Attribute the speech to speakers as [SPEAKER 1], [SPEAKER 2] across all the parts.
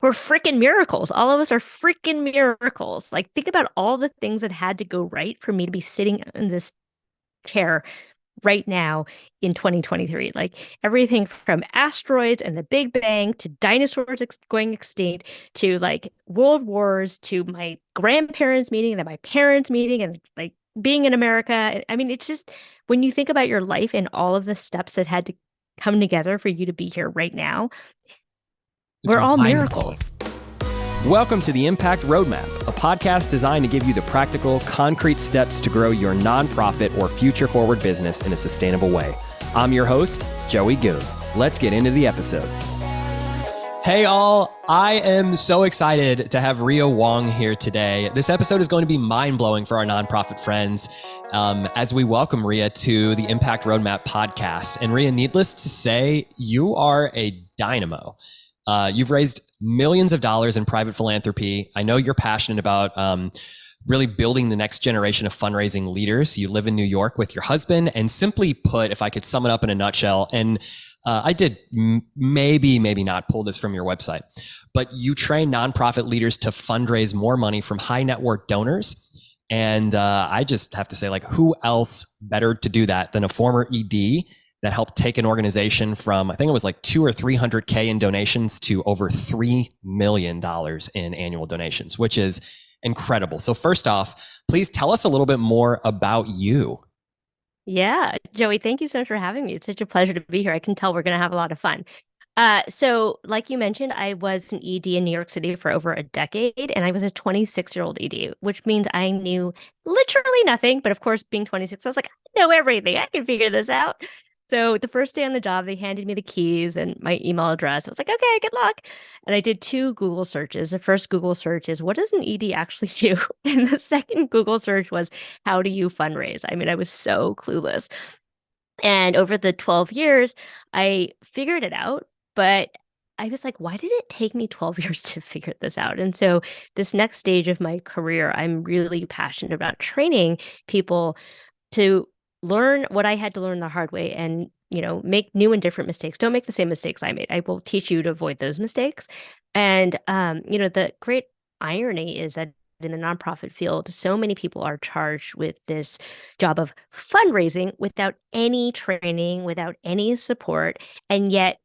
[SPEAKER 1] We're freaking miracles. All of us are freaking miracles. Like, think about all the things that had to go right for me to be sitting in this chair right now in 2023. Like, everything from asteroids and the Big Bang to dinosaurs going extinct to like world wars to my grandparents meeting and then my parents meeting and like being in America. I mean, it's just when you think about your life and all of the steps that had to come together for you to be here right now,
[SPEAKER 2] It's
[SPEAKER 1] we're all
[SPEAKER 2] mind-blowing.
[SPEAKER 1] miracles.
[SPEAKER 2] Welcome to the Impact Roadmap, a podcast designed to give you the practical, concrete steps to grow your nonprofit or future-forward business in a sustainable way. I'm your host, Joey Goon. Let's get into the episode. Hey all, I am so excited to have Rhea Wong here today. This episode is going to be mind-blowing for our nonprofit friends as we welcome Rhea to the Impact Roadmap podcast. And Rhea, needless to say, you are a dynamo. You've raised millions of dollars in private philanthropy. I know you're passionate about really building the next generation of fundraising leaders. You live in New York with your husband, and simply put, if I could sum it up in a nutshell, and I did maybe not pull this from your website, but you train nonprofit leaders to fundraise more money from high net worth donors. And I just have to say, like, who else better to do that than a former ED that helped take an organization from, I think it was like 200 or 300K in donations to over $3 million in annual donations, which is incredible. So first off, please tell us a little bit more about you.
[SPEAKER 1] Yeah, Joey, thank you so much for having me. It's such a pleasure to be here. I can tell we're going to have a lot of fun. So like you mentioned, I was an ED in New York City for over a decade, and I was a 26-year-old ED, which means I knew literally nothing. But of course, being 26, I was like, I know everything. I can figure this out. So the first day on the job, they handed me the keys and my email address. I was like, okay, good luck. And I did two Google searches. The first Google search is, what does an ED actually do? And the second Google search was, how do you fundraise? I mean, I was so clueless. And over the 12 years, I figured it out, but I was like, why did it take me 12 years to figure this out? And so this next stage of my career, I'm really passionate about training people to learn what I had to learn the hard way and, make new and different mistakes. Don't make the same mistakes I made. I will teach you to avoid those mistakes. And, the great irony is that in the nonprofit field, so many people are charged with this job of fundraising without any training, without any support. And yet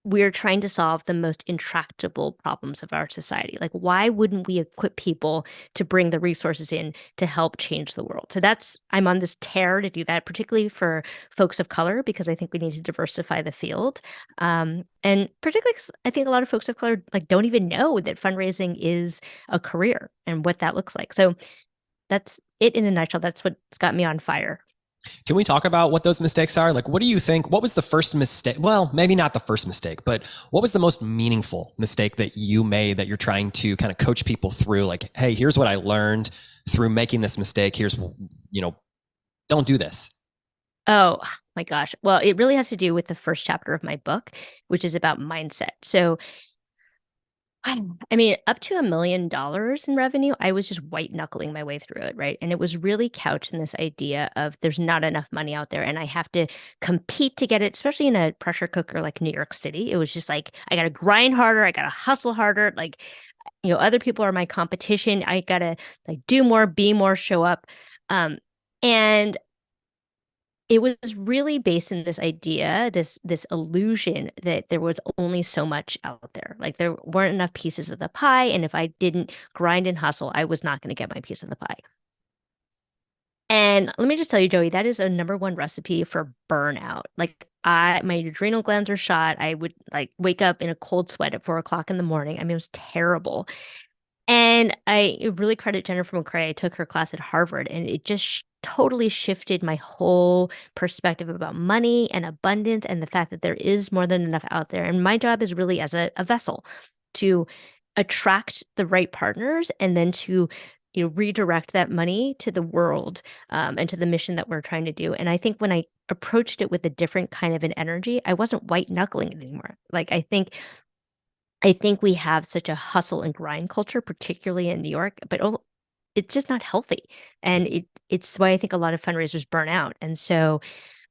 [SPEAKER 1] we're trying to solve the most intractable problems of our society. Like, why wouldn't we equip people to bring the resources in to help change the world? So I'm on this tear to do that, particularly for folks of color, because I think we need to diversify the field. And particularly, 'cause I think a lot of folks of color like don't even know that fundraising is a career and what that looks like. So that's it in a nutshell. That's what's got me on fire.
[SPEAKER 2] Can we talk about what those mistakes are? Like, what do you think? What was the first mistake? Well, maybe not the first mistake, but what was the most meaningful mistake that you made that you're trying to kind of coach people through? Like, hey, here's what I learned through making this mistake. Here's, don't do this.
[SPEAKER 1] Oh my gosh. Well, it really has to do with the first chapter of my book, which is about mindset. So I mean, up to $1 million in revenue, I was just white knuckling my way through it, right? And it was really couched in this idea of there's not enough money out there and I have to compete to get it, especially in a pressure cooker like New York City. It was just like, I got to grind harder, I got to hustle harder. Like, other people are my competition. I got to like do more, be more, show up. And it was really based in this idea, this illusion that there was only so much out there. Like, there weren't enough pieces of the pie, and if I didn't grind and hustle, I was not going to get my piece of the pie. And let me just tell you, Joey, that is a number one recipe for burnout. Like, my adrenal glands are shot. I would like wake up in a cold sweat at 4 o'clock in the morning. I mean, it was terrible. And I really credit Jennifer McCrae. I took her class at Harvard, and it just totally shifted my whole perspective about money and abundance and the fact that there is more than enough out there. And my job is really as a vessel to attract the right partners and then to redirect that money to the world, and to the mission that we're trying to do. And I think when I approached it with a different kind of an energy, I wasn't white knuckling it anymore. Like, I think we have such a hustle and grind culture, particularly in New York, but it's just not healthy. And it's why I think a lot of fundraisers burn out. And so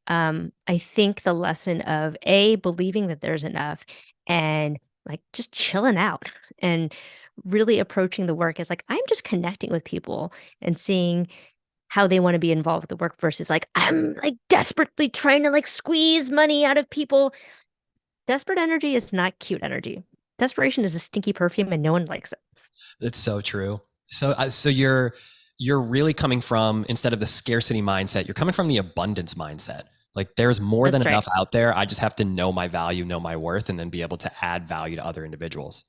[SPEAKER 1] I think the lesson of believing that there's enough and like just chilling out and really approaching the work as like, I'm just connecting with people and seeing how they want to be involved with the work versus like, I'm like desperately trying to like squeeze money out of people. Desperate energy is not cute energy. Desperation is a stinky perfume and no one likes it.
[SPEAKER 2] It's so true. So you're really coming from, instead of the scarcity mindset, you're coming from the abundance mindset. Like there's more than
[SPEAKER 1] That's
[SPEAKER 2] enough
[SPEAKER 1] right.
[SPEAKER 2] out there. I just have to know my value, know my worth, and then be able to add value to other individuals.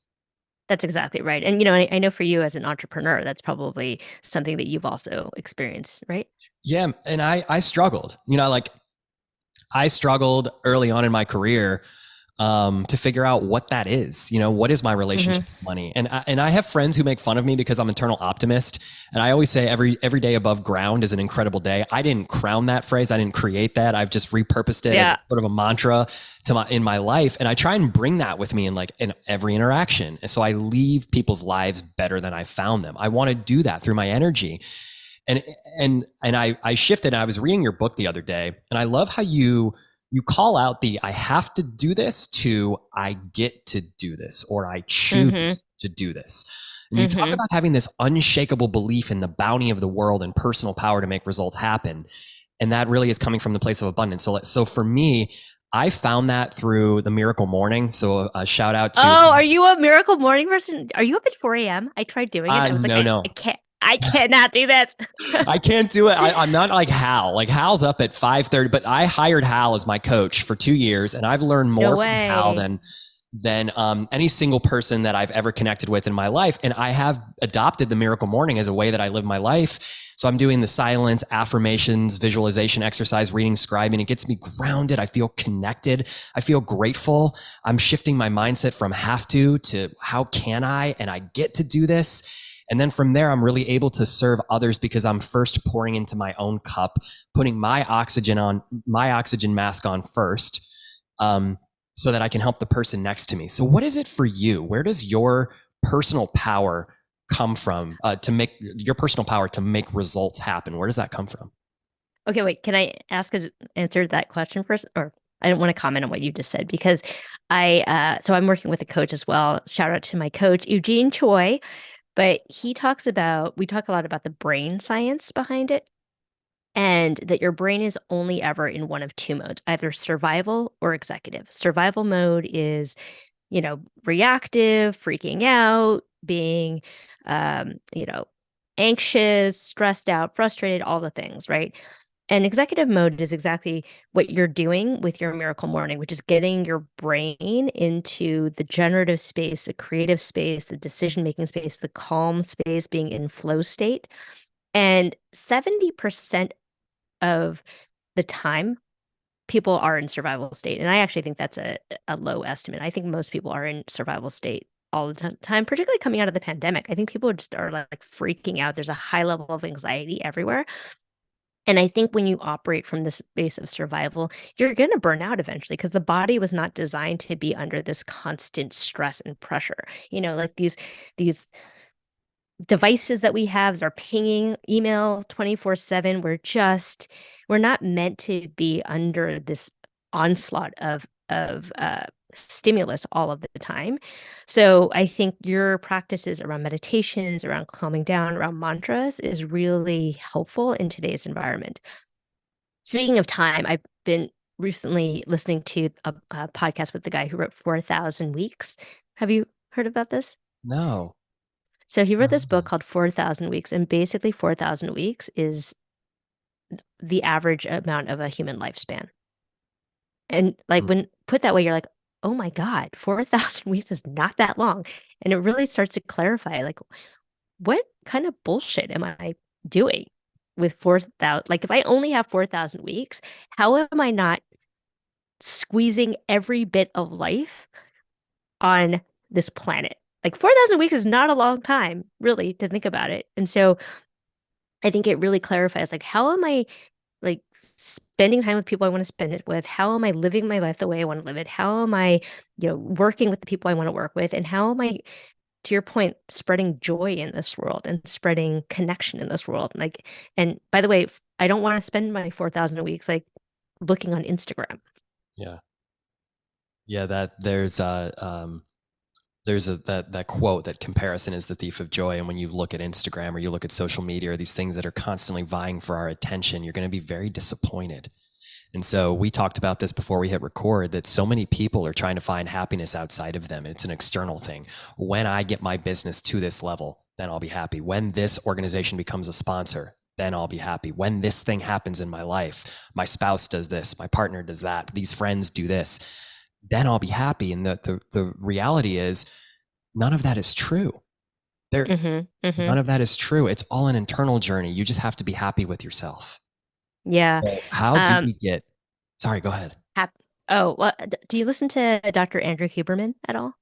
[SPEAKER 1] That's exactly right. And, I know for you as an entrepreneur, that's probably something that you've also experienced, right?
[SPEAKER 2] Yeah. And I struggled, like I struggled early on in my career to figure out what that is. What is my
[SPEAKER 1] Mm-hmm.
[SPEAKER 2] relationship with money? And I have friends who make fun of me because I'm an eternal optimist. And I always say every day above ground is an incredible day. I didn't crown that phrase. I didn't create that. I've just repurposed it as
[SPEAKER 1] Yeah.
[SPEAKER 2] sort of a mantra in my life. And I try and bring that with me in every interaction. And so I leave people's lives better than I found them. I want to do that through my energy. And I shifted. And I was reading your book the other day, and I love how you call out the I have to do this to I get to do this, or I
[SPEAKER 1] Mm-hmm.
[SPEAKER 2] choose to do this. And you talk
[SPEAKER 1] Mm-hmm.
[SPEAKER 2] about having this unshakable belief in the bounty of the world and personal power to make results happen. And that really is coming from the place of abundance. So for me, I found that through the Miracle Morning. So a shout out to
[SPEAKER 1] Oh, are you a miracle morning person? Are you up at 4 a.m.? I tried doing it. I was like,
[SPEAKER 2] no,
[SPEAKER 1] I
[SPEAKER 2] no.
[SPEAKER 1] can't, I cannot do this.
[SPEAKER 2] I can't do it. I'm not like Hal. Like Hal's up at 5:30, but I hired Hal as my coach for 2 years, and I've learned
[SPEAKER 1] No
[SPEAKER 2] more from Hal
[SPEAKER 1] way.
[SPEAKER 2] than any single person that I've ever connected with in my life. And I have adopted the Miracle Morning as a way that I live my life. So I'm doing the silence, affirmations, visualization exercise, reading, scribing. It gets me grounded. I feel connected. I feel grateful. I'm shifting my mindset from have to how can I, and I get to do this. And then from there, I'm really able to serve others because I'm first pouring into my own cup, putting my oxygen mask on first, so that I can help the person next to me. So what is it for you? Where does your personal power come from to make your personal power to make results happen? Where does that come from?
[SPEAKER 1] Okay, wait. Can I answer that question first? Or I don't want to comment on what you just said because so I'm working with a coach as well. Shout out to my coach, Eugene Choi. But we talk a lot about the brain science behind it, and that your brain is only ever in one of two modes, either survival or executive. Survival mode is, reactive, freaking out, being, anxious, stressed out, frustrated, all the things, right? And executive mode is exactly what you're doing with your miracle morning, which is getting your brain into the generative space, the creative space, the decision making space, the calm space, being in flow state. And 70% of the time, people are in survival state. And I actually think that's a low estimate. I think most people are in survival state all the time, particularly coming out of the pandemic. I think people just are like freaking out. There's a high level of anxiety everywhere. And I think when you operate from this space of survival, you're going to burn out eventually because the body was not designed to be under this constant stress and pressure. Like these devices that we have are pinging email 24/7. We're not meant to be under this onslaught of stimulus all of the time. So I think your practices around meditations, around calming down, around mantras is really helpful in today's environment. Speaking of time, I've been recently listening to a podcast with the guy who wrote 4,000 Weeks. Have you heard about this?
[SPEAKER 2] No.
[SPEAKER 1] So he wrote this book called 4,000 Weeks, and basically 4,000 weeks is the average amount of a human lifespan. And like when put that way, you're like, oh my God, 4,000 weeks is not that long. And it really starts to clarify like, what kind of bullshit am I doing with 4,000? Like, if I only have 4,000 weeks, how am I not squeezing every bit of life on this planet? Like, 4,000 weeks is not a long time, really, to think about it. And so I think it really clarifies like, how am I like spending time with people I want to spend it with? How am I living my life the way I want to live it? How am I, working with the people I want to work with? And how am I, to your point, spreading joy in this world and spreading connection in this world? Like, and by the way, I don't want to spend my 4,000 weeks like looking on Instagram.
[SPEAKER 2] Yeah. Yeah, that there's There's that quote that comparison is the thief of joy. And when you look at Instagram or you look at social media or these things that are constantly vying for our attention, you're going to be very disappointed. And so we talked about this before we hit record, that so many people are trying to find happiness outside of them. It's an external thing. When I get my business to this level, then I'll be happy. When this organization becomes a sponsor, then I'll be happy. When this thing happens in my life, my spouse does this, my partner does that, these friends do this, then I'll be happy. And the reality is none of that is true. None of that is true. It's all an internal journey. You just have to be happy with yourself.
[SPEAKER 1] Yeah.
[SPEAKER 2] So how do we get, sorry, go ahead.
[SPEAKER 1] Hap- oh, well, do you listen to Dr. Andrew Huberman at all?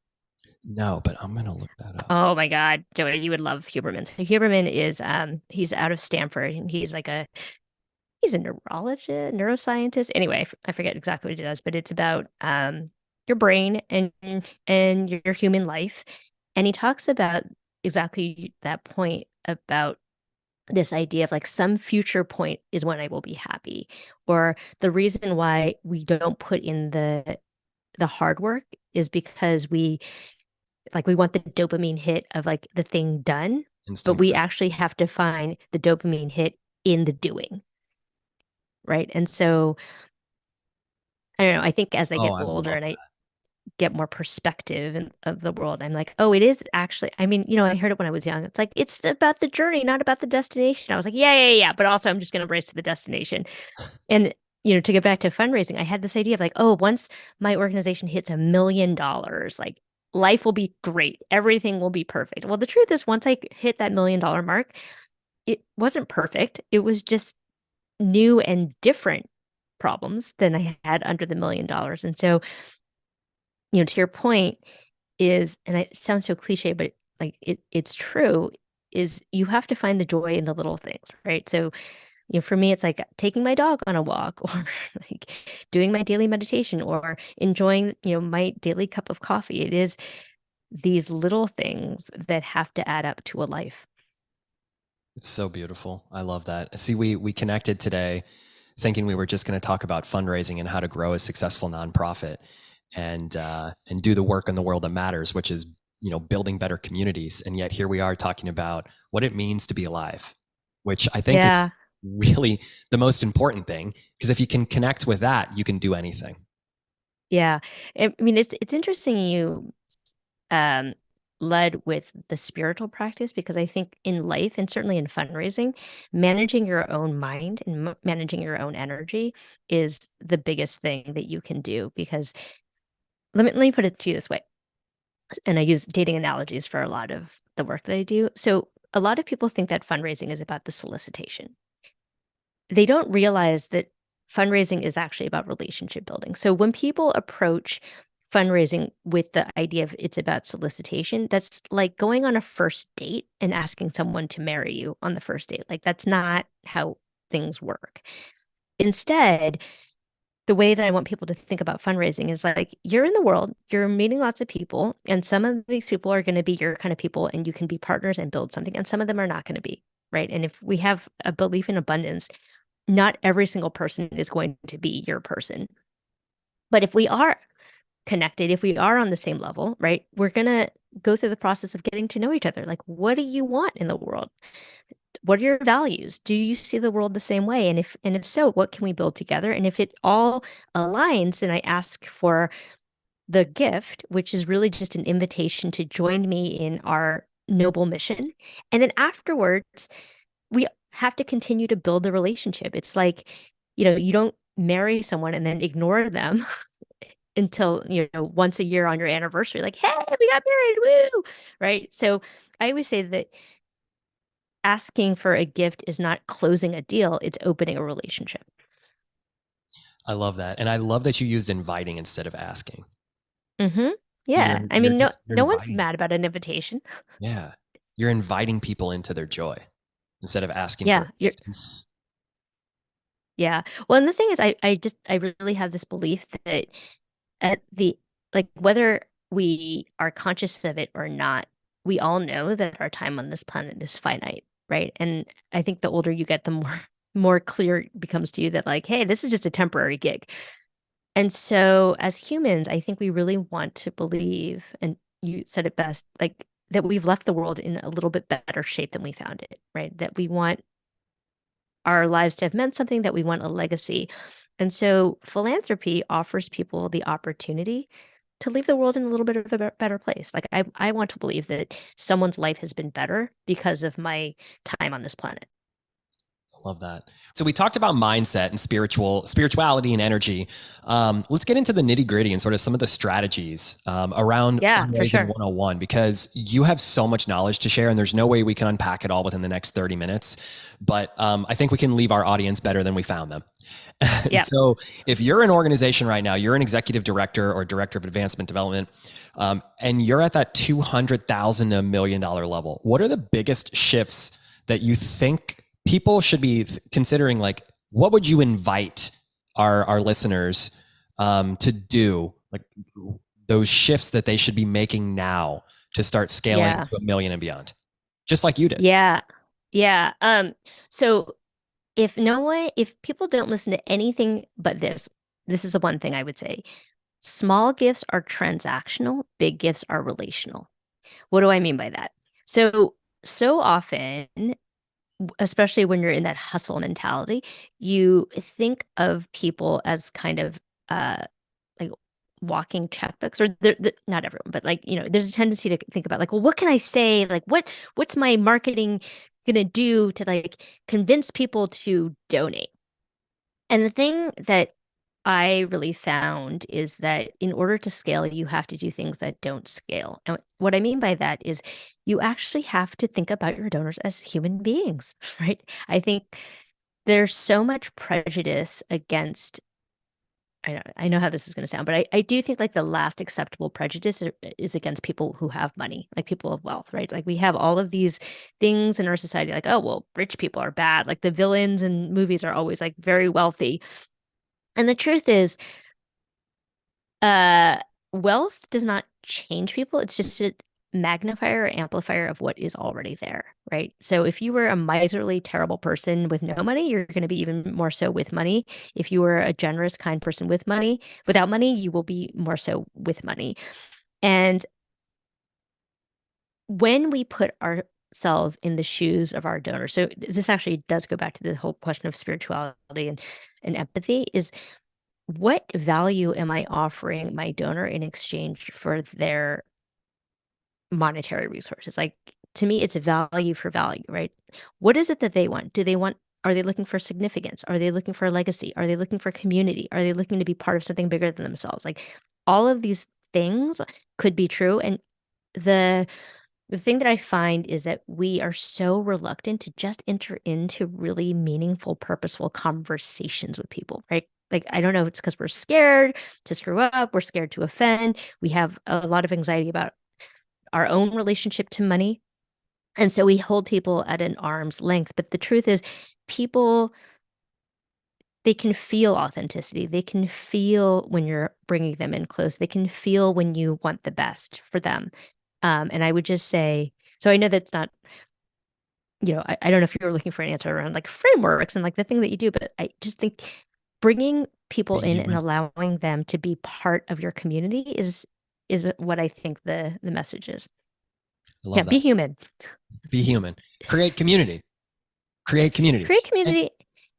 [SPEAKER 2] No, but I'm going to look that up.
[SPEAKER 1] Oh my God, Joey, you would love Huberman. So Huberman is he's out of Stanford and he's a neurologist, neuroscientist. Anyway, I forget exactly what he does, but it's about your brain and your human life. And he talks about exactly that point about this idea of like some future point is when I will be happy, or the reason why we don't put in the hard work is because we want the dopamine hit of like the thing done, but we actually have to find the dopamine hit in the doing. Right. And so I don't know, I think as I get older and I get more perspective of the world, I'm like, oh, it is actually, I mean, I heard it when I was young. It's like, it's about the journey, not about the destination. I was like, yeah. But also I'm just going to race to the destination. And, to get back to fundraising, I had this idea of like, oh, once my organization hits $1 million, like life will be great. Everything will be perfect. Well, the truth is once I hit that $1 million mark, it wasn't perfect. It was just new and different problems than I had under the $1 million. And so, to your point is, and it sounds so cliche, but like it's true, is you have to find the joy in the little things, right? So, for me, it's like taking my dog on a walk or like doing my daily meditation or enjoying, my daily cup of coffee. It is these little things that have to add up to a life.
[SPEAKER 2] It's so beautiful. I love that. See, we connected today thinking we were just going to talk about fundraising and how to grow a successful nonprofit and do the work in the world that matters, which is, building better communities. And yet here we are talking about what it means to be alive, which I think is really the most important thing, because if you can connect with that, you can do anything.
[SPEAKER 1] Yeah. I mean, it's interesting you led with the spiritual practice, because I think in life and certainly in fundraising, managing your own mind and managing your own energy is the biggest thing that you can do. Because let me put it to you this way. And I use dating analogies for a lot of the work that I do. So a lot of people think that fundraising is about the solicitation. They don't realize that fundraising is actually about relationship building. So when people approach fundraising with the idea of it's about solicitation, that's like going on a first date and asking someone to marry you on the first date. Like that's not how things work. Instead, the way that I want people to think about fundraising is like you're in the world, you're meeting lots of people, and some of these people are going to be your kind of people, and you can be partners and build something, and some of them are not going to be, right? And if we have a belief in abundance, not every single person is going to be your person. But if we are connected, if we are on the same level, right, we're going to go through the process of getting to know each other. Like, what do you want in the world? What are your values? Do you see the world the same way? And if so, what can we build together? And if it all aligns, then I ask for the gift, which is really just an invitation to join me in our noble mission. And then afterwards, we have to continue to build the relationship. It's like, you don't marry someone and then ignore them until, once a year on your anniversary, like, hey, we got married, woo, right? So I always say that asking for a gift is not closing a deal, it's opening a relationship.
[SPEAKER 2] I love that. And I love that you used inviting instead of asking.
[SPEAKER 1] Mm-hmm. Yeah. I mean, no one's mad about an invitation.
[SPEAKER 2] Yeah. You're inviting people into their joy instead of asking for a gift.
[SPEAKER 1] Yeah. Well, and the thing is, I really have this belief that at whether we are conscious of it or not, we all know that our time on this planet is finite, right? And I think the older you get, the more clear it becomes to you that like, hey, this is just a temporary gig. And so as humans, I think we really want to believe, and you said it best, like that we've left the world in a little bit better shape than we found it, right? That we want our lives to have meant something, that we want a legacy. And so philanthropy offers people the opportunity to leave the world in a little bit of a better place. Like I want to believe that someone's life has been better because of my time on this planet.
[SPEAKER 2] Love that. So we talked about mindset and spirituality and energy. Let's get into the nitty gritty and sort of some of the strategies around
[SPEAKER 1] Yeah, for
[SPEAKER 2] fundraising
[SPEAKER 1] sure.
[SPEAKER 2] 101, because you have so much knowledge to share and there's no way we can unpack it all within the next 30 minutes. But I think we can leave our audience better than we found them. And
[SPEAKER 1] Yeah.
[SPEAKER 2] so if you're an organization right now, you're an executive director or director of advancement development, and you're at that $200,000 to $1 million level, what are the biggest shifts that you think people should be considering? Like, what would you invite our listeners to do, like those shifts that they should be making now to start scaling to $1 million and beyond, just like you did?
[SPEAKER 1] Yeah. Yeah. So if people don't listen to anything but this is the one thing I would say. Small gifts are transactional, big gifts are relational. What do I mean by that? So often, especially when you're in that hustle mentality, you think of people as kind of like walking checkbooks, or not everyone, but like, there's a tendency to think about like, well, what can I say? Like, what's my marketing gonna do to like convince people to donate? And the thing that I really found is that in order to scale, you have to do things that don't scale. And what I mean by that is you actually have to think about your donors as human beings, right? I think there's so much prejudice against, I know how this is going to sound, but I do think like the last acceptable prejudice is against people who have money, like people of wealth, right? Like we have all of these things in our society, like, oh, well, rich people are bad. Like the villains in movies are always like very wealthy. And the truth is, wealth does not change people. It's just a magnifier or amplifier of what is already there, right? So if you were a miserly, terrible person with no money, you're going to be even more so with money. If you were a generous, kind person with money, without money, you will be more so with money. And when we put ourselves in the shoes of our donors, so this actually does go back to the whole question of spirituality and empathy, is what value am I offering my donor in exchange for their monetary resources? Like to me, it's a value for value, right? What is it that they want? Are they looking for significance? Are they looking for a legacy? Are they looking for community? Are they looking to be part of something bigger than themselves? Like all of these things could be true. And the thing that I find is that we are so reluctant to just enter into really meaningful, purposeful conversations with people, right? Like, I don't know if it's because we're scared to screw up, we're scared to offend. We have a lot of anxiety about our own relationship to money. And so we hold people at an arm's length. But the truth is, people, they can feel authenticity. They can feel when you're bringing them in close. They can feel when you want the best for them. And I would just say, so I know that's not, I don't know if you were looking for an answer around like frameworks and like the thing that you do, but I just think bringing people
[SPEAKER 2] Be
[SPEAKER 1] in and
[SPEAKER 2] human.
[SPEAKER 1] allowing them to be part of your community is what I think the message is.
[SPEAKER 2] I
[SPEAKER 1] Yeah,
[SPEAKER 2] love
[SPEAKER 1] be
[SPEAKER 2] that.
[SPEAKER 1] human.
[SPEAKER 2] Be human. Create community. Create community.
[SPEAKER 1] Create
[SPEAKER 2] And
[SPEAKER 1] community.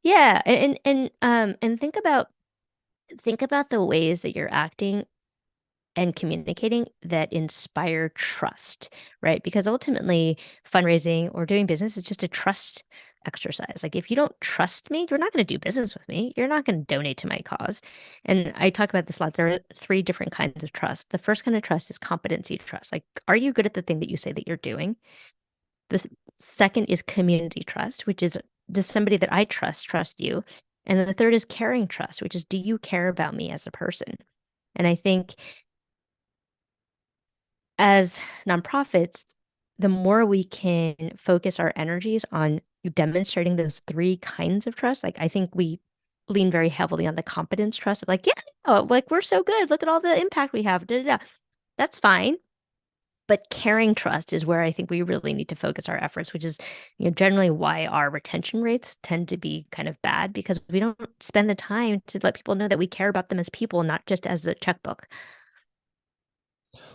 [SPEAKER 1] Yeah, and think about the ways that you're acting and communicating that inspire trust, right? Because ultimately, fundraising or doing business is just a trust exercise. Like, if you don't trust me, you're not going to do business with me. You're not going to donate to my cause. And I talk about this a lot. There are three different kinds of trust. The first kind of trust is competency trust. Like, are you good at the thing that you say that you're doing? The second is community trust, which is, does somebody that I trust you? And then the third is caring trust, which is, do you care about me as a person? And I think as nonprofits, the more we can focus our energies on demonstrating those three kinds of trust, like I think we lean very heavily on the competence trust of like, yeah, oh, like we're so good. Look at all the impact we have. Da, da, da. That's fine. But caring trust is where I think we really need to focus our efforts, which is, generally why our retention rates tend to be kind of bad, because we don't spend the time to let people know that we care about them as people, not just as a checkbook.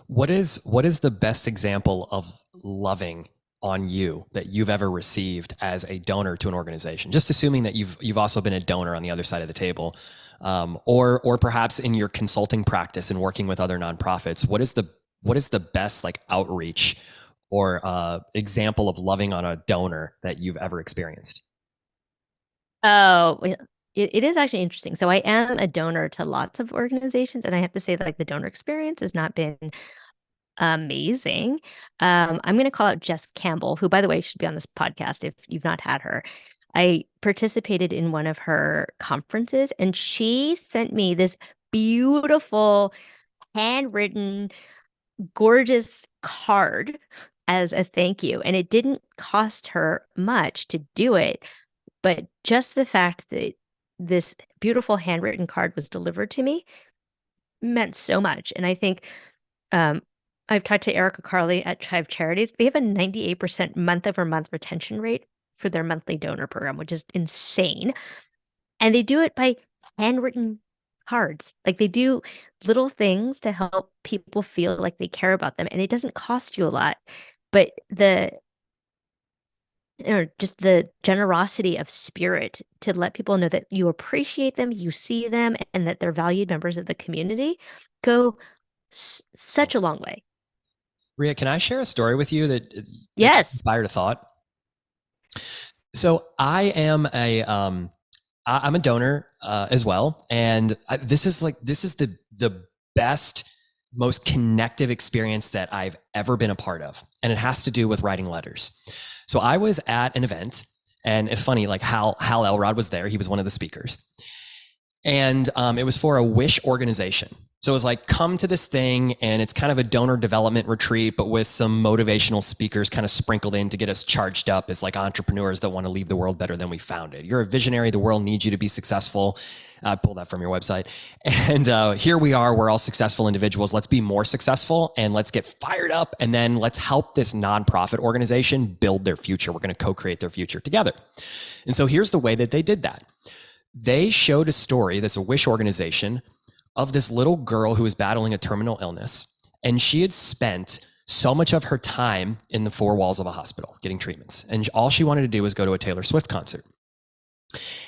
[SPEAKER 2] What is the best example of loving on you that you've ever received as a donor to an organization? Just assuming that you've also been a donor on the other side of the table, or perhaps in your consulting practice and working with other nonprofits. What is the best like outreach or example of loving on a donor that you've ever experienced?
[SPEAKER 1] Oh, well, it is actually interesting. So I am a donor to lots of organizations, and I have to say that like the donor experience has not been amazing. I'm going to call out Jess Campbell, who, by the way, should be on this podcast if you've not had her. I participated in one of her conferences, and she sent me this beautiful, handwritten, gorgeous card as a thank you. And it didn't cost her much to do it, but just the fact that this beautiful handwritten card was delivered to me meant so much. And I think um, I've talked to Erica Carley at Chive Charities. They have a 98% month over month retention rate for their monthly donor program, which is insane. And they do it by handwritten cards. Like they do little things to help people feel like they care about them. And it doesn't cost you a lot. But just the generosity of spirit to let people know that you appreciate them, you see them, and that they're valued members of the community go
[SPEAKER 2] So,
[SPEAKER 1] such a long way.
[SPEAKER 2] Rhea, can I share a story with you that just
[SPEAKER 1] Yes.
[SPEAKER 2] inspired a thought? So I'm a donor as well, and this is the best, most connective experience that I've ever been a part of, and it has to do with writing letters. So I was at an event, and it's funny, like Hal Elrod was there. He was one of the speakers, and it was for a Wish organization. So it was like, come to this thing, and it's kind of a donor development retreat, but with some motivational speakers kind of sprinkled in to get us charged up as like entrepreneurs that want to leave the world better than we found it. You're a visionary. The world needs you to be successful. Pull that from your website. And here we are. We're all successful individuals. Let's be more successful and let's get fired up. And then let's help this nonprofit organization build their future. We're going to co-create their future together. And so here's the way that they did that. They showed a story, this a Wish organization, of this little girl who was battling a terminal illness. And she had spent so much of her time in the four walls of a hospital getting treatments. And all she wanted to do was go to a Taylor Swift concert.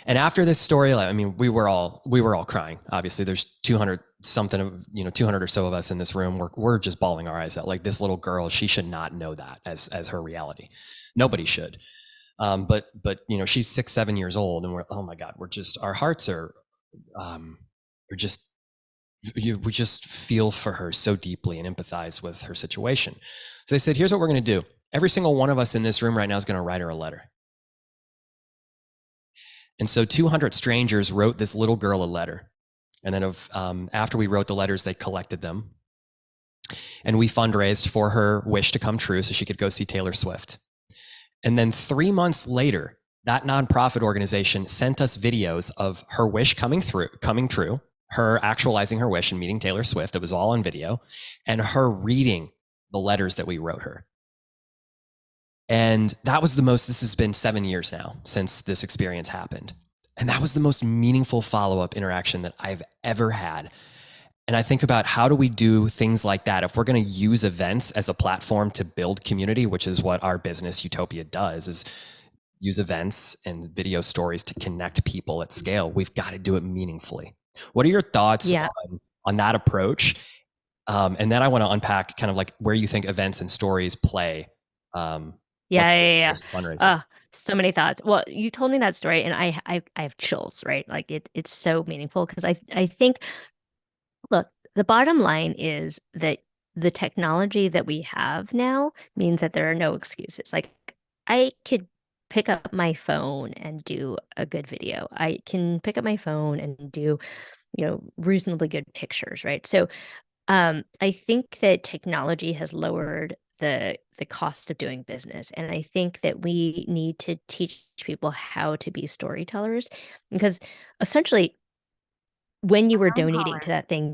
[SPEAKER 2] And after this story, I mean, we were all crying. Obviously, there's 200 something of, 200 or so of us in this room. We're just bawling our eyes out. Like, this little girl, she should not know that as her reality. Nobody should. But she's 6, 7 years old, and we're, oh my God, our hearts are just, we just feel for her so deeply and empathize with her situation. So they said, here's what we're going to do. Every single one of us in this room right now is going to write her a letter. And so 200 strangers wrote this little girl a letter. And then after we wrote the letters, they collected them. And we fundraised for her wish to come true so she could go see Taylor Swift. And then 3 months later, that nonprofit organization sent us videos of her wish coming true, her actualizing her wish and meeting Taylor Swift. It was all on video, and her reading the letters that we wrote her. And that was this has been 7 years now since this experience happened. And that was the most meaningful follow-up interaction that I've ever had. And I think about, how do we do things like that? If we're going to use events as a platform to build community, which is what our business Utopia does, is use events and video stories to connect people at scale. We've got to do it meaningfully. What are your thoughts on that approach? And then I want to unpack kind of like where you think events and stories play.
[SPEAKER 1] Yeah. So many thoughts. Well, you told me that story, and I have chills, right? Like it's so meaningful because I think, look, the bottom line is that the technology that we have now means that there are no excuses. Like, I could pick up my phone and do a good video. I can pick up my phone and do, reasonably good pictures, right? So I think that technology has lowered the cost of doing business. And I think that we need to teach people how to be storytellers, because essentially when you were donating to that thing,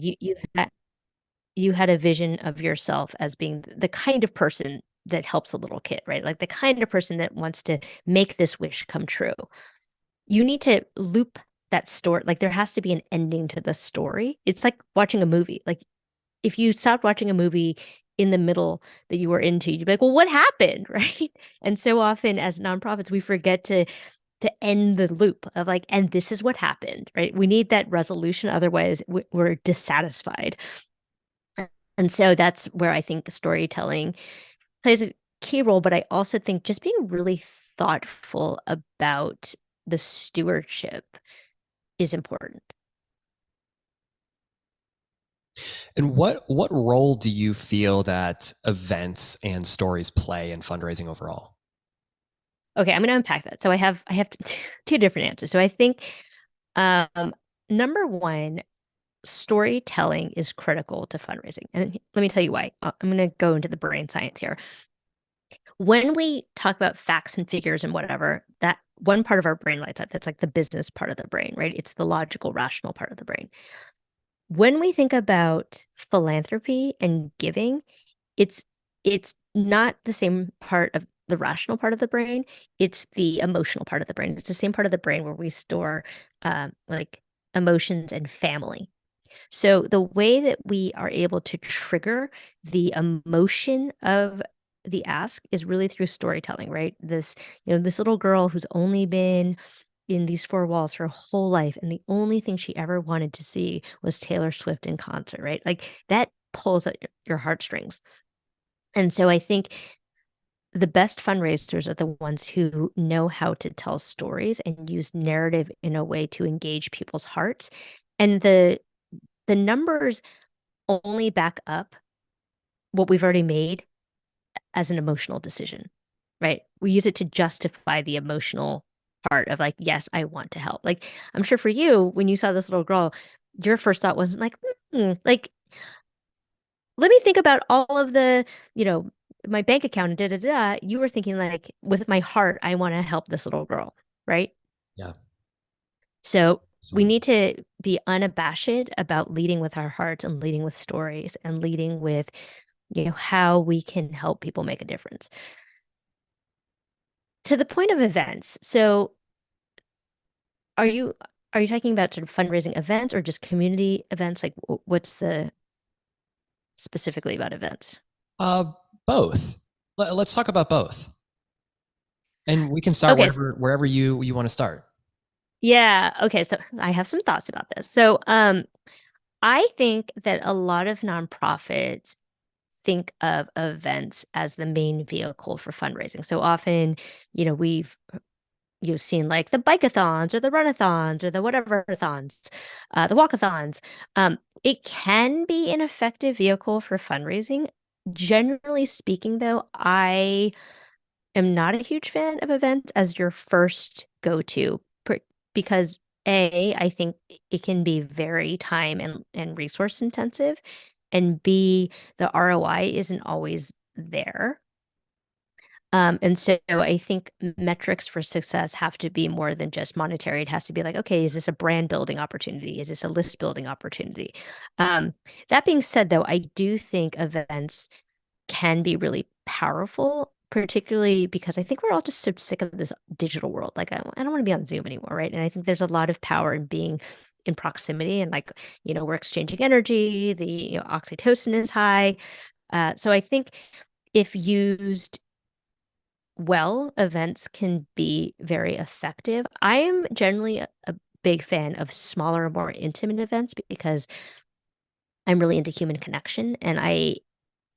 [SPEAKER 1] you had a vision of yourself as being the kind of person that helps a little kid, right? Like the kind of person that wants to make this wish come true. You need to loop that story. Like, there has to be an ending to the story. It's like watching a movie. Like, if you stopped watching a movie in the middle that you were into, you'd be like, well, what happened? Right. And so often as nonprofits, we forget to end the loop of like, and this is what happened, right? We need that resolution. Otherwise, we're dissatisfied. And so that's where I think storytelling plays a key role. But I also think just being really thoughtful about the stewardship is important.
[SPEAKER 2] And what role do you feel that events and stories play in fundraising overall?
[SPEAKER 1] Okay, I'm going to unpack that. So I have two different answers. So I think number one, storytelling is critical to fundraising. And let me tell you why. I'm going to go into the brain science here. When we talk about facts and figures and whatever, that one part of our brain lights up. That's like the business part of the brain, right? It's the logical, rational part of the brain. When we think about philanthropy and giving, it's it's not the same part of the rational part of the brain. It's the emotional part of the brain. It's the same part of the brain where we store like emotions and family. So the way that we are able to trigger the emotion of the ask is really through storytelling, right? This little girl who's only been in these four walls her whole life, and the only thing she ever wanted to see was Taylor Swift in concert, right? Like that pulls at your heartstrings. And so I think the best fundraisers are the ones who know how to tell stories and use narrative in a way to engage people's hearts. And the numbers only back up what we've already made as an emotional decision, right? We use it to justify the emotional part of like, yes, I want to help. Like, I'm sure for you, when you saw this little girl, your first thought wasn't like, like, let me think about all of the, my bank account, da da da. You were thinking like, with my heart, I want to help this little girl, right?
[SPEAKER 2] Yeah,
[SPEAKER 1] So we
[SPEAKER 2] absolutely.
[SPEAKER 1] need to be unabashed about leading with our hearts and leading with stories and leading with, how we can help people make a difference. To the point of events. So are you are you talking about sort of fundraising events or just community events? Like what's the specifically about events?
[SPEAKER 2] Uh, Both. Let's talk about both, and we can start
[SPEAKER 1] Okay.
[SPEAKER 2] wherever you want to start.
[SPEAKER 1] Yeah. Okay. So I have some thoughts about this. So I think that a lot of nonprofits think of events as the main vehicle for fundraising. So often, we've you've seen like the bike-a-thons or the run-a-thons or the whatever-a-thons, the walk-a-thons. It can be an effective vehicle for fundraising. Generally speaking, though, I am not a huge fan of events as your first go-to because I think it can be very time and resource intensive, and B, the ROI isn't always there. And so I think metrics for success have to be more than just monetary. It has to be like, okay, is this a brand building opportunity? Is this a list building opportunity? That being said, though, I do think events can be really powerful, particularly because I think we're all just so sick of this digital world. Like, I don't want to be on Zoom anymore, right? And I think there's a lot of power in being in proximity and like, we're exchanging energy, the oxytocin is high. So I think if used well, events can be very effective. I am generally a big fan of smaller, more intimate events because I'm really into human connection. And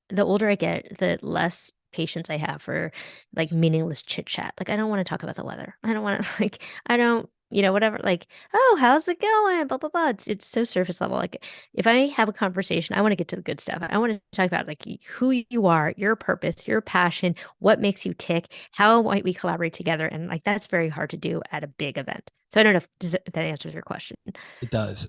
[SPEAKER 1] the older I get, the less patience I have for like meaningless chit chat. Like, I don't want to talk about the weather. I don't want to, like, I don't, whatever, like, oh, how's it going? Blah, blah, blah. It's so surface level. Like, if I have a conversation, I want to get to the good stuff. I want to talk about like who you are, your purpose, your passion, what makes you tick, how might we collaborate together? And like, that's very hard to do at a big event. So I don't know if that answers your question.
[SPEAKER 2] It does.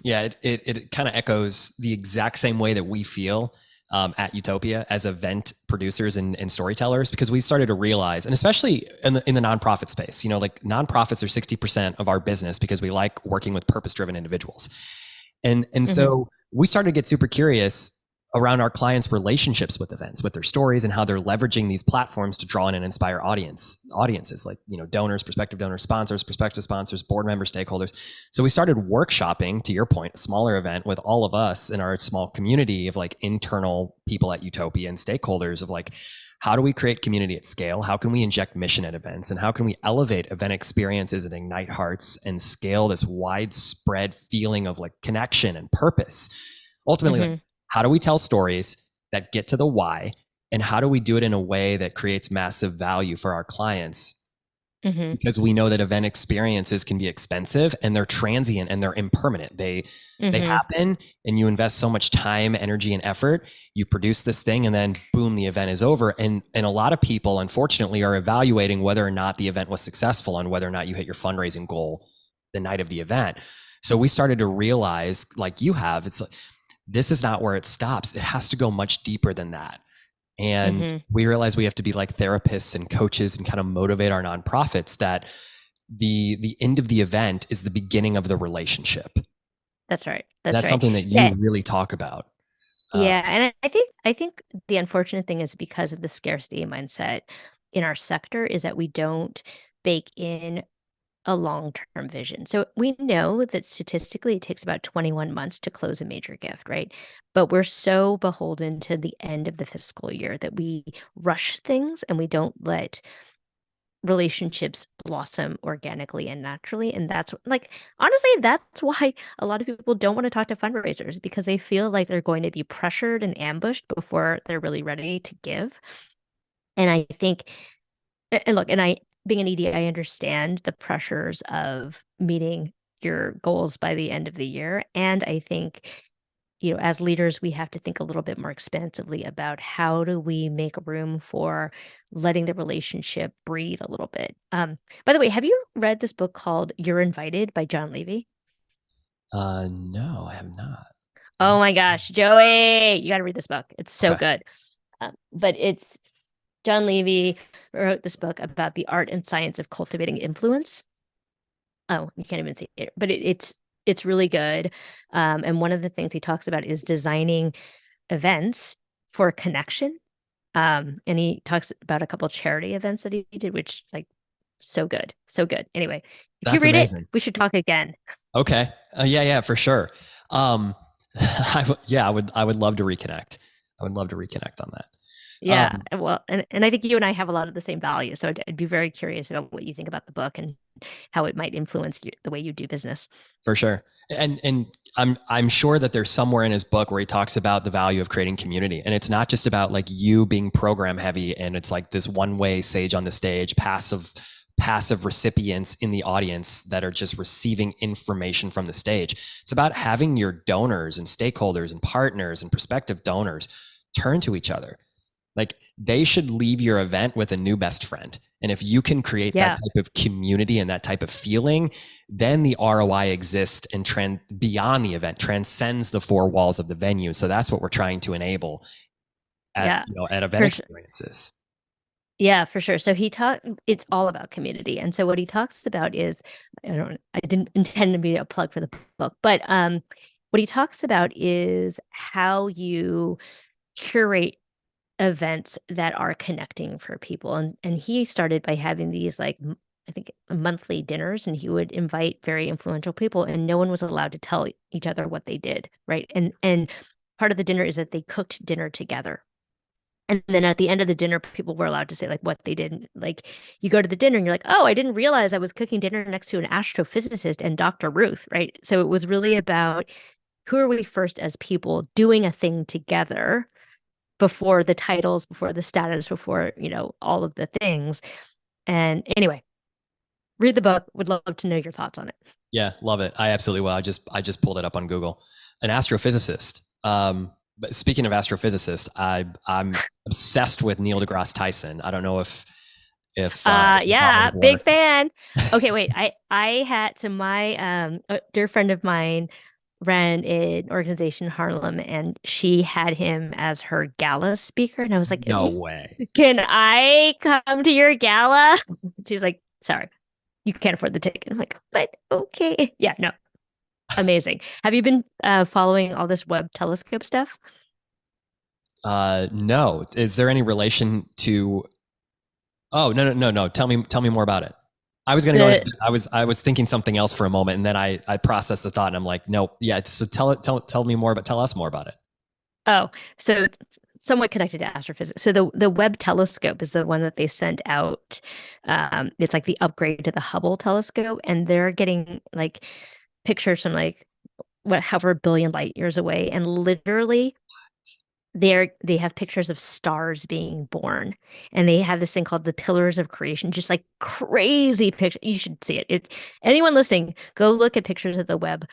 [SPEAKER 2] Yeah, it kind of echoes the exact same way that we feel at Utopia as event producers and storytellers, because we started to realize, and especially in the nonprofit space, like nonprofits are 60% of our business because we like working with purpose-driven individuals. And
[SPEAKER 1] Mhm.
[SPEAKER 2] so we started to get super curious. around our clients' relationships with events, with their stories, and how they're leveraging these platforms to draw in and inspire audiences like, donors, prospective sponsors, board members, stakeholders. So we started workshopping, to your point, a smaller event with all of us in our small community of like internal people at Utopia and stakeholders of like, how do we create community at scale? How can we inject mission at events? And how can we elevate event experiences and ignite hearts and scale this widespread feeling of like connection and purpose? Ultimately, like, how do we tell stories that get to the why? And how do we do it in a way that creates massive value for our clients? Because we know that event experiences can be expensive and they're transient and they're impermanent. They happen, and you invest so much time, energy, and effort. You produce this thing, and then boom, the event is over. And a lot of people, unfortunately, are evaluating whether or not the event was successful and whether or not you hit your fundraising goal the night of the event. So we started to realize, like you have, it's like, this is not where it stops. It has to go much deeper than that. And we realize we have to be like therapists and coaches and kind of motivate our nonprofits that the end of the event is the beginning of the relationship.
[SPEAKER 1] That's right.
[SPEAKER 2] That's something that you really talk about.
[SPEAKER 1] Yeah. And I think the unfortunate thing is, because of the scarcity mindset in our sector, is that we don't bake in a long-term vision. So we know that statistically it takes about 21 months to close a major gift, right? But we're so beholden to the end of the fiscal year that we rush things and we don't let relationships blossom organically and naturally. And that's like, honestly, that's why a lot of people don't want to talk to fundraisers, because they feel like they're going to be pressured and ambushed before they're really ready to give. And I think, and look, and being an ED, I understand the pressures of meeting your goals by the end of the year. And I think, as leaders, we have to think a little bit more expansively about how do we make room for letting the relationship breathe a little bit. By the way, have you read this book called You're Invited by Jon Levy?
[SPEAKER 2] No, I have not.
[SPEAKER 1] Oh my gosh, Joey, you got to read this book. It's so good. But it's Jon Levy wrote this book about the art and science of cultivating influence. Oh, you can't even see it, but it's really good. And one of the things he talks about is designing events for connection. And he talks about a couple of charity events that he did, which like so good, so good. Anyway, if you read it, we should talk again.
[SPEAKER 2] Okay. Yeah, for sure. I would love to reconnect. I would love to reconnect on that.
[SPEAKER 1] Yeah. Well, and I think you and I have a lot of the same values. So I'd be very curious about what you think about the book and how it might influence the way you do business.
[SPEAKER 2] For sure. And I'm sure that there's somewhere in his book where he talks about the value of creating community. And it's not just about like you being program heavy and it's like this one way sage on the stage, passive recipients in the audience that are just receiving information from the stage. It's about having your donors and stakeholders and partners and prospective donors turn to each other. Like they should leave your event with a new best friend. And if you can create that type of community and that type of feeling, then the ROI exists and trend beyond the event, transcends the four walls of the venue. So that's what we're trying to enable at event experiences.
[SPEAKER 1] Yeah, for sure. So it's all about community. And so what he talks about is, I didn't intend to be a plug for the book, but what he talks about is how you curate events that are connecting for people. And he started by having these like, I think monthly dinners, and he would invite very influential people and no one was allowed to tell each other what they did. Right. And part of the dinner is that they cooked dinner together. And then at the end of the dinner, people were allowed to say like what they did. Like you go to the dinner and you're like, oh, I didn't realize I was cooking dinner next to an astrophysicist and Dr. Ruth. Right. So it was really about who are we first as people doing a thing together before the titles, before the status, before, all of the things. And anyway, read the book. Would love to know your thoughts on it.
[SPEAKER 2] Yeah, love it. I absolutely will. I just pulled it up on Google. An astrophysicist. But speaking of astrophysicist, I'm obsessed with Neil deGrasse Tyson. I don't know if
[SPEAKER 1] yeah, big fan. Okay, wait. I had my a dear friend of mine ran an organization in Harlem, and she had him as her gala speaker, and I was like,
[SPEAKER 2] no way.
[SPEAKER 1] Can I come to your gala? She's like, sorry, you can't afford the ticket. I'm like, but okay. Yeah, no. Amazing. Have you been following all this Webb telescope stuff?
[SPEAKER 2] No. Is there any relation to? Oh, no, no, no, no. Tell me more about it. I was going to go
[SPEAKER 1] The
[SPEAKER 2] ahead. I was thinking something else for a moment, and then I processed the thought, and I'm like, nope. Yeah. So tell me more, but tell us more about it.
[SPEAKER 1] Oh, so it's somewhat connected to astrophysics. So the Webb telescope is the one that they sent out. It's like the upgrade to the Hubble telescope, and they're getting like pictures from like what however billion light years away, and literally they have pictures of stars being born, and they have this thing called the pillars of creation, just like crazy picture. You should see it. Anyone listening, go look at pictures of the Webb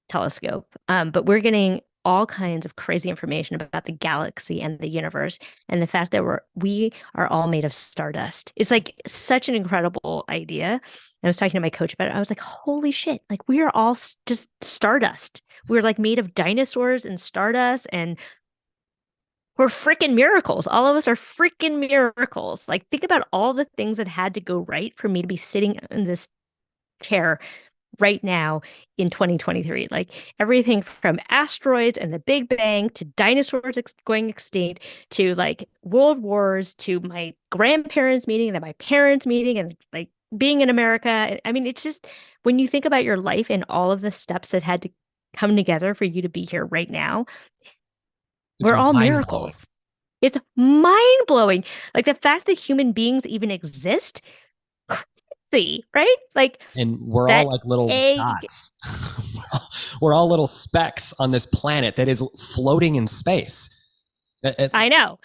[SPEAKER 1] telescope. But we're getting all kinds of crazy information about the galaxy and the universe, and the fact that we are all made of stardust. It's like such an incredible idea. And I was talking to my coach about it. I was like, holy shit, like we are all just stardust. We're like made of dinosaurs and stardust, and we're freaking miracles. All of us are freaking miracles. Like, think about all the things that had to go right for me to be sitting in this chair right now in 2023. Like everything from asteroids and the Big Bang to dinosaurs going extinct to like world wars to my grandparents meeting, then my parents meeting, and like being in America. I mean, it's just when you think about your life and all of the steps that had to come together for you to be here right now,
[SPEAKER 2] It's
[SPEAKER 1] we're all
[SPEAKER 2] mind blowing,
[SPEAKER 1] miracles. It's mind blowing. Like the fact that human beings even exist, crazy, right? Like
[SPEAKER 2] and we're all
[SPEAKER 1] that
[SPEAKER 2] like little
[SPEAKER 1] egg.
[SPEAKER 2] dots. We're all little specks on this planet that is floating in space.
[SPEAKER 1] I know.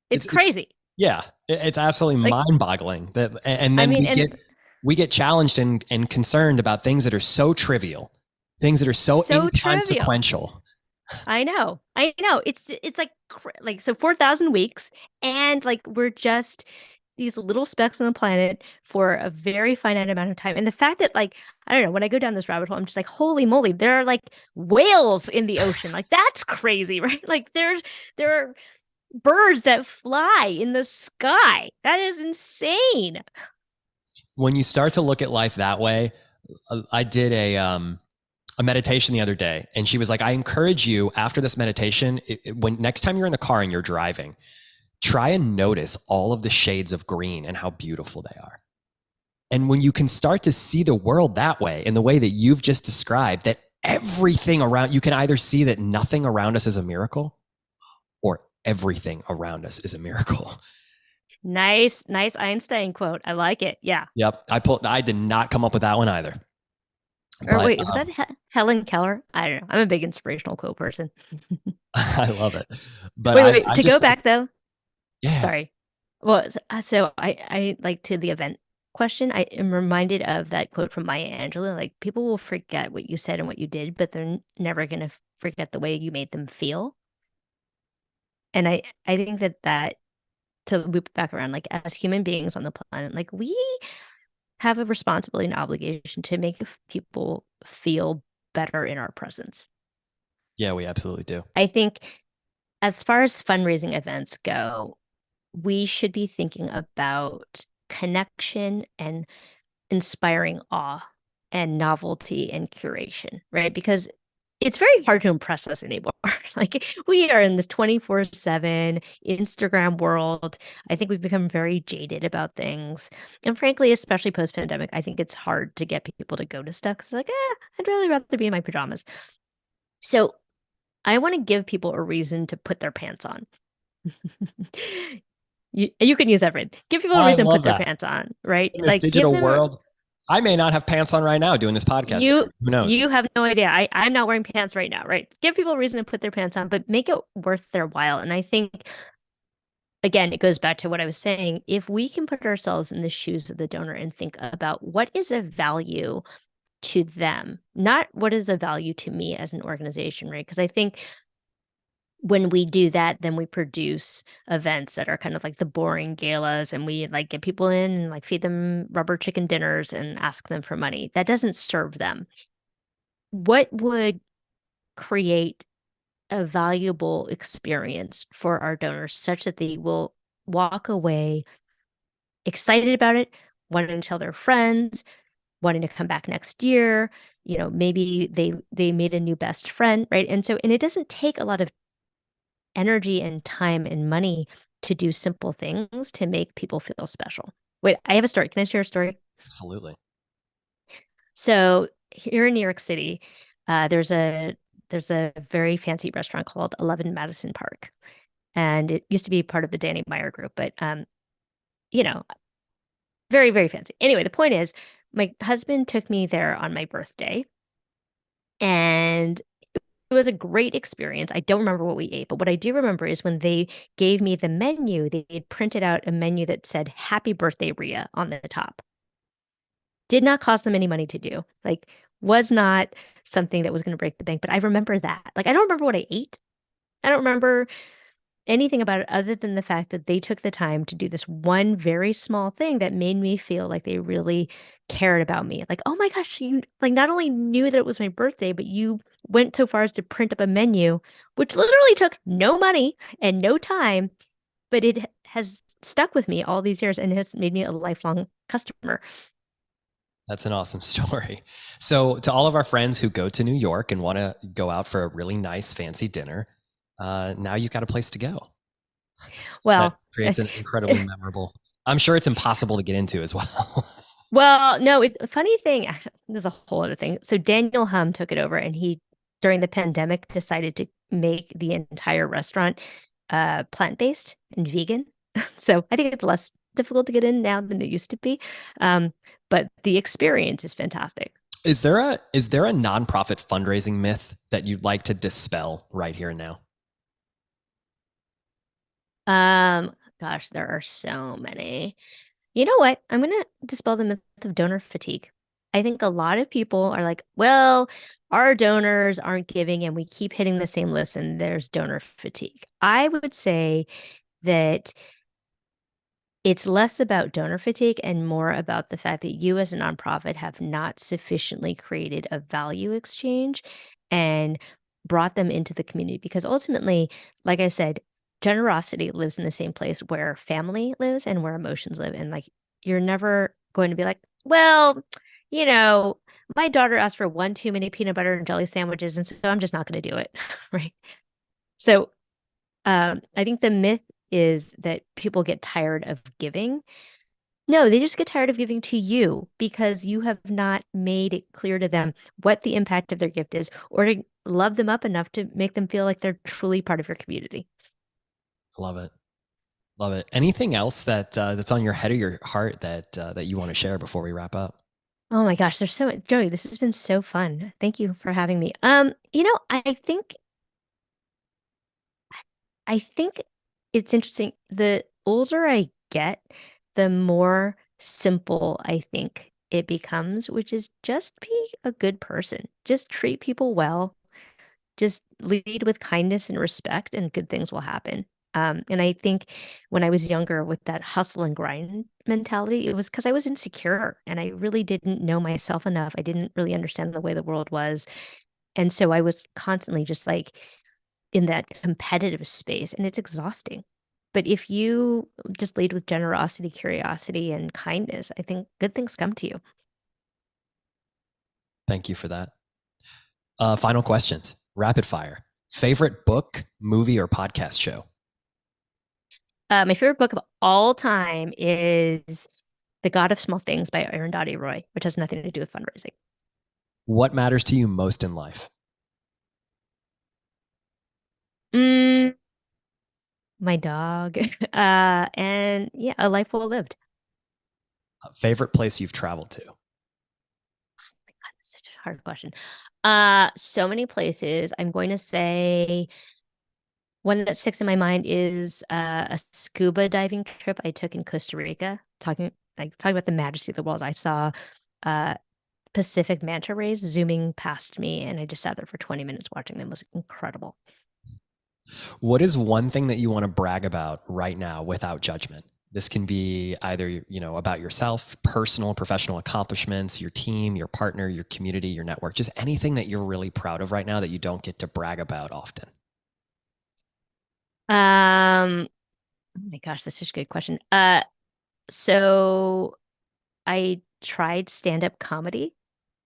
[SPEAKER 1] It's
[SPEAKER 2] It's
[SPEAKER 1] crazy.
[SPEAKER 2] yeah, it's absolutely
[SPEAKER 1] Like,
[SPEAKER 2] mind-boggling that, and
[SPEAKER 1] I
[SPEAKER 2] then
[SPEAKER 1] mean,
[SPEAKER 2] we
[SPEAKER 1] and
[SPEAKER 2] get challenged and concerned about things that are so trivial, things that are so
[SPEAKER 1] so trivial.
[SPEAKER 2] inconsequential.
[SPEAKER 1] I know. I know. It's like so 4,000 weeks, and like we're just these little specks on the planet for a very finite amount of time. And the fact that like I don't know, when I go down this rabbit hole, I'm just like, holy moly, there are like whales in the ocean. Like that's crazy, right? Like there are birds that fly in the sky. That is insane.
[SPEAKER 2] When you start to look at life that way, I did a meditation the other day, and she was like, I encourage you after this meditation, when next time you're in the car and you're driving, try and notice all of the shades of green and how beautiful they are. And when you can start to see the world that way, in the way that you've just described, that everything around you can either see that nothing around us is a miracle or everything around us is a miracle.
[SPEAKER 1] Nice Einstein quote. I like it. Yeah.
[SPEAKER 2] Yep. I did not come up with that one either.
[SPEAKER 1] Or
[SPEAKER 2] But
[SPEAKER 1] wait, was that Helen Keller? I don't know. I'm a big inspirational quote person.
[SPEAKER 2] I love it. But
[SPEAKER 1] Wait.
[SPEAKER 2] I
[SPEAKER 1] To go
[SPEAKER 2] just,
[SPEAKER 1] back though,
[SPEAKER 2] yeah,
[SPEAKER 1] sorry. Well, so I like to the event question. I am reminded of that quote from Maya Angelou. Like people will forget what you said and what you did, but they're never gonna forget the way you made them feel. And I think that to loop back around, like as human beings on the planet, like we have a responsibility and obligation to make people feel better in our presence.
[SPEAKER 2] yeah, we absolutely do.
[SPEAKER 1] I think as far as fundraising events go, we should be thinking about connection and inspiring awe and novelty and curation, right? Because it's very hard to impress us anymore. Like we are in this 24/7 Instagram world. I think we've become very jaded about things. And frankly, especially post-pandemic, I think it's hard to get people to go to stuff because they're like, I'd really rather be in my pajamas. So I want to give people a reason to put their pants on. You can use that phrase. Give people a
[SPEAKER 2] I
[SPEAKER 1] reason to put
[SPEAKER 2] love
[SPEAKER 1] their
[SPEAKER 2] that.
[SPEAKER 1] pants on, right?
[SPEAKER 2] In this
[SPEAKER 1] Like give
[SPEAKER 2] digital
[SPEAKER 1] them
[SPEAKER 2] world, I may not have pants on right now doing this podcast.
[SPEAKER 1] you
[SPEAKER 2] Who knows?
[SPEAKER 1] you have no idea. I'm not wearing pants right now, right? Give people a reason to put their pants on, but make it worth their while. And I think again, it goes back to what I was saying. If we can put ourselves in the shoes of the donor and think about what is of value to them, not what is of value to me as an organization, right? Because I think when we do that, then we produce events that are kind of like the boring galas, and we like get people in and like feed them rubber chicken dinners and ask them for money. That doesn't serve them. What would create a valuable experience for our donors such that they will walk away excited about it, wanting to tell their friends, wanting to come back next year, maybe they made a new best friend, right? And it doesn't take a lot of energy and time and money to do simple things to make people feel special. Wait, I have a story. Can I share a story?
[SPEAKER 2] Absolutely.
[SPEAKER 1] So here in New York City, there's a very fancy restaurant called 11 Madison Park, and it used to be part of the Danny Meyer group, but you know, very, very fancy. Anyway, the point is, my husband took me there on my birthday, and it was a great experience. I don't remember what we ate, but what I do remember is when they gave me the menu, they had printed out a menu that said "Happy Birthday, Rhea" on the top. Did not cost them any money to do. Like, was not something that was going to break the bank, but I remember that. Like, I don't remember what I ate. I don't remember anything about it other than the fact that they took the time to do this one very small thing that made me feel like they really cared about me. Like, oh my gosh, you like not only knew that it was my birthday, but you went so far as to print up a menu, which literally took no money and no time, but it has stuck with me all these years and has made me a lifelong customer.
[SPEAKER 2] That's an awesome story. So, to all of our friends who go to New York and want to go out for a really nice, fancy dinner, now you've got a place to go. That
[SPEAKER 1] Well,
[SPEAKER 2] creates an incredibly memorable. I'm sure it's impossible to get into as well.
[SPEAKER 1] well, no, it's a funny thing. There's a whole other thing. So Daniel Hum took it over and he, during the pandemic, decided to make the entire restaurant plant-based and vegan. So I think it's less difficult to get in now than it used to be. But the experience is fantastic.
[SPEAKER 2] Is there a nonprofit fundraising myth that you'd like to dispel right here and now?
[SPEAKER 1] Gosh, there are so many. You know what? I'm going to dispel the myth of donor fatigue. I think a lot of people are like, well, our donors aren't giving and we keep hitting the same list and there's donor fatigue. I would say that it's less about donor fatigue and more about the fact that you as a nonprofit have not sufficiently created a value exchange and brought them into the community. Because ultimately, like I said, generosity lives in the same place where family lives and where emotions live. And like, you're never going to be like, well, you know, my daughter asked for one too many peanut butter and jelly sandwiches, and so I'm just not going to do it. Right. So I think the myth is that people get tired of giving. No, they just get tired of giving to you because you have not made it clear to them what the impact of their gift is or to love them up enough to make them feel like they're truly part of your community.
[SPEAKER 2] Love it. Love it. Anything else that's on your head or your heart that you want to share before we wrap up?
[SPEAKER 1] Oh my gosh, there's so much. Joey, this has been so fun. Thank you for having me. I think it's interesting. The older I get, the more simple I think it becomes, which is just be a good person. Just treat people well. Just lead with kindness and respect, and good things will happen. And I think when I was younger with that hustle and grind mentality, it was because I was insecure and I really didn't know myself enough. I didn't really understand the way the world was. And so I was constantly just like in that competitive space, and it's exhausting. But if you just lead with generosity, curiosity, and kindness, I think good things come to you.
[SPEAKER 2] Thank you for that. Final questions. Rapid fire. Favorite book, movie, or podcast show?
[SPEAKER 1] My favorite book of all time is The God of Small Things by Arundhati Roy, which has nothing to do with fundraising.
[SPEAKER 2] What matters to you most in life?
[SPEAKER 1] Mm, my dog. And yeah, a life well lived.
[SPEAKER 2] Favorite place you've traveled to?
[SPEAKER 1] That's such a hard question. So many places. I'm going to say one that sticks in my mind is a scuba diving trip I took in Costa Rica. Talking about the majesty of the world. I saw uh, Pacific manta rays zooming past me, and I just sat there for 20 minutes watching them. It was incredible.
[SPEAKER 2] What is one thing that you want to brag about right now without judgment? This can be either, about yourself, personal, professional accomplishments, your team, your partner, your community, your network, just anything that you're really proud of right now that you don't get to brag about often.
[SPEAKER 1] Oh my gosh, that's such a good question. So I tried stand-up comedy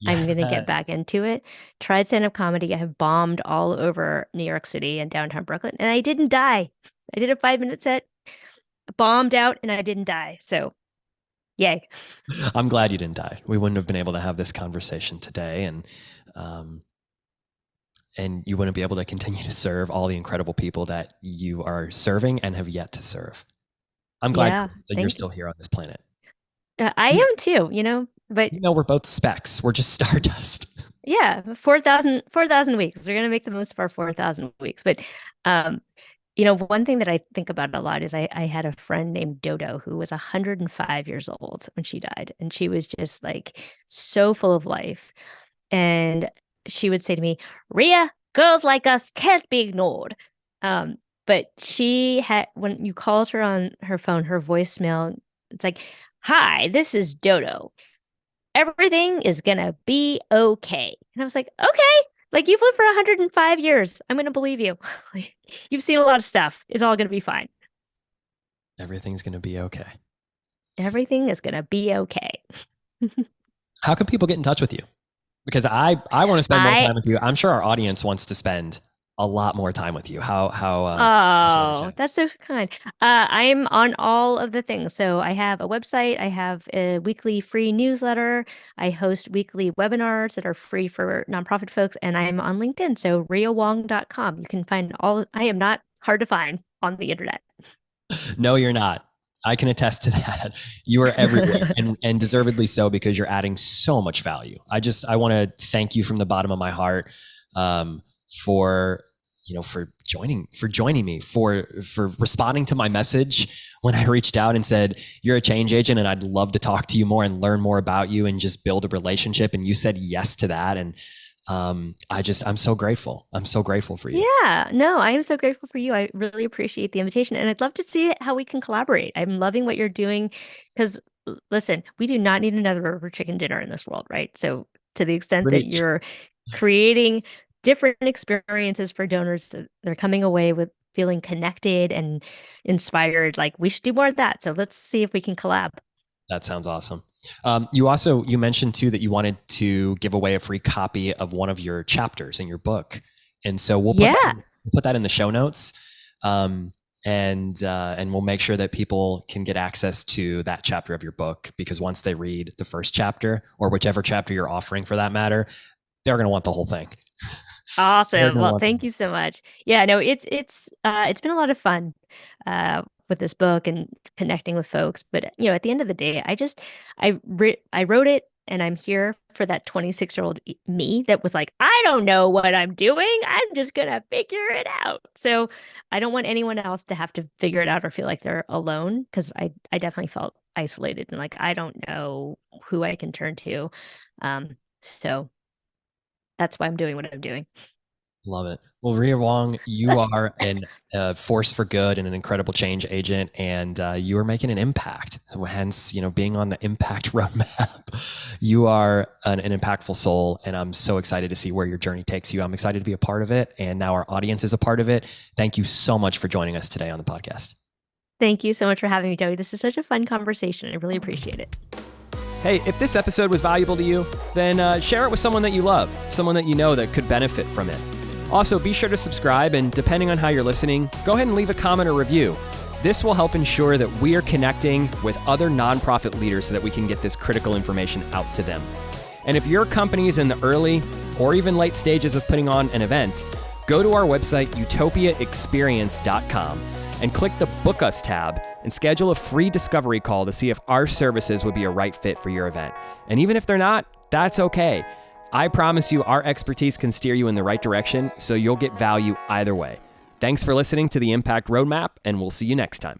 [SPEAKER 1] I'm going to get back
[SPEAKER 2] Yes.
[SPEAKER 1] into it. Tried stand-up comedy. I have bombed all over New York City and downtown Brooklyn, and I didn't die. I did a 5-minute set, bombed out, and I didn't die. So, yay.
[SPEAKER 2] I'm glad you didn't die. We wouldn't have been able to have this conversation today, um, and you wouldn't be able to continue to serve all the incredible people that you are serving and have yet to serve. I'm glad
[SPEAKER 1] Yeah,
[SPEAKER 2] that you're still here on this planet.
[SPEAKER 1] I am too, but
[SPEAKER 2] We're both specks. We're just stardust.
[SPEAKER 1] yeah, 4,000 weeks. We're going to make the most of our 4,000 weeks. But, one thing that I think about a lot is I had a friend named Dodo who was 105 years old when she died. And she was just like so full of life. And she would say to me, Rhea, girls like us can't be ignored. But she had, when you called her on her phone, her voicemail, it's like, hi, this is Dodo. Everything is gonna be okay. And I was like, okay, like you've lived for 105 years. I'm gonna believe you. Like, you've seen a lot of stuff. It's all gonna be fine.
[SPEAKER 2] Everything's going to be okay.
[SPEAKER 1] Everything is gonna be okay.
[SPEAKER 2] How can people get in touch with you? Because I want to spend more time with you. I'm sure our audience wants to spend a lot more time with you.
[SPEAKER 1] Oh, that's so kind. I'm on all of the things. So I have a website, I have a weekly free newsletter, I host weekly webinars that are free for nonprofit folks, and I'm on LinkedIn. So rheawong.com. You can find I am not hard to find on the internet.
[SPEAKER 2] No, you're not. I can attest to that. You are everywhere and deservedly so, because you're adding so much value. I want to thank you from the bottom of my heart for joining me, for responding to my message when I reached out and said, you're a change agent and I'd love to talk to you more and learn more about you and just build a relationship. And you said yes to that. And I'm so grateful. I'm so grateful for you.
[SPEAKER 1] Yeah, no, I am so grateful for you. I really appreciate the invitation, and I'd love to see how we can collaborate. I'm loving what you're doing because, listen, we do not need another rubber chicken dinner in this world, right? So to the extent that you're creating different experiences for donors, that they're coming away with feeling connected and inspired, like we should do more of that. So let's see if we can collab.
[SPEAKER 2] That sounds awesome. You mentioned too that you wanted to give away a free copy of one of your chapters in your book, and so we'll put that in the show notes, and we'll make sure that people can get access to that chapter of your book, because once they read the first chapter, or whichever chapter you're offering for that matter, they're going to want the whole thing.
[SPEAKER 1] Awesome. Well, thank you so much. Yeah, no, it's been a lot of fun with this book and connecting with folks. But at the end of the day, I wrote it, and I'm here for that 26-year-old me that was like, I don't know what I'm doing. I'm just gonna figure it out. So I don't want anyone else to have to figure it out or feel like they're alone, because I definitely felt isolated and like I don't know who I can turn to. So that's why I'm doing what I'm doing.
[SPEAKER 2] Love it. Well, Rhea Wong, you are a force for good and an incredible change agent, and you are making an impact. So hence, being on the impact roadmap, you are an impactful soul, and I'm so excited to see where your journey takes you. I'm excited to be a part of it, and now our audience is a part of it. Thank you so much for joining us today on the podcast.
[SPEAKER 1] Thank you so much for having me, Joey. This is such a fun conversation. I really appreciate it.
[SPEAKER 2] Hey, if this episode was valuable to you, then share it with someone that you love, someone that you know that could benefit from it. Also, be sure to subscribe, and depending on how you're listening, go ahead and leave a comment or review. This will help ensure that we are connecting with other nonprofit leaders so that we can get this critical information out to them. And if your company is in the early or even late stages of putting on an event, go to our website, utopiaexperience.com, and click the Book Us tab and schedule a free discovery call to see if our services would be a right fit for your event. And even if they're not, that's okay. I promise you our expertise can steer you in the right direction, so you'll get value either way. Thanks for listening to the Impact Roadmap, and we'll see you next time.